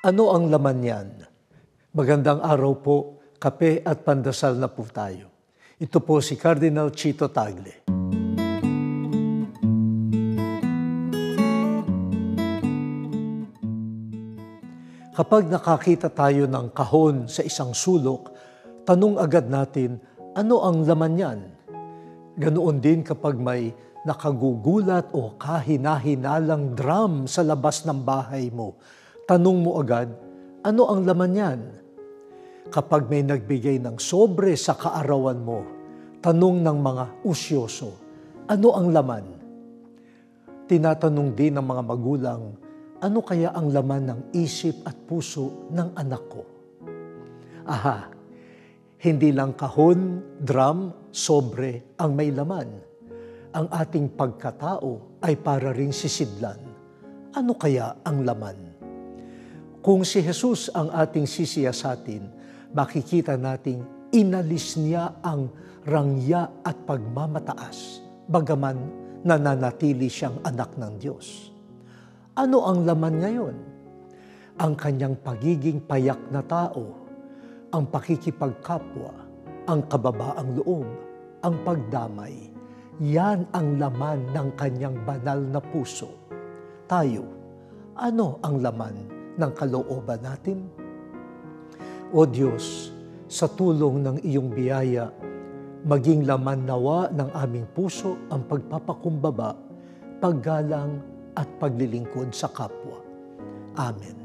Ano ang laman niyan? Magandang araw po, kape at pandasal na po tayo. Ito po si Cardinal Chito Tagle. Kapag nakakita tayo ng kahon sa isang sulok, tanong agad natin, ano ang laman niyan? Ganoon din kapag may nakagugulat o kahina-hinalang drum sa labas ng bahay mo. Tanong mo agad, ano ang laman niyan? Kapag may nagbigay ng sobre sa kaarawan mo, tanong ng mga usyoso, ano ang laman? Tinatanong din ng mga magulang, ano kaya ang laman ng isip at puso ng anak ko? Aha, hindi lang kahon, drum, sobre ang may laman. Ang ating pagkatao ay para ring sisidlan. Ano kaya ang laman? Kung si Jesus ang ating sisiyasatin, makikita nating inalis niya ang rangya at pagmamataas, bagaman nananatili siyang anak ng Diyos. Ano ang laman ngayon? Ang kanyang pagiging payak na tao, ang pakikipagkapwa, ang kababaang loob, ang pagdamay. Yan ang laman ng kanyang banal na puso. Tayo, ano ang laman ng kalooban natin? O Diyos, sa tulong ng iyong biyaya, maging laman nawa ng aming puso ang pagpapakumbaba, paggalang at paglilingkod sa kapwa. Amen.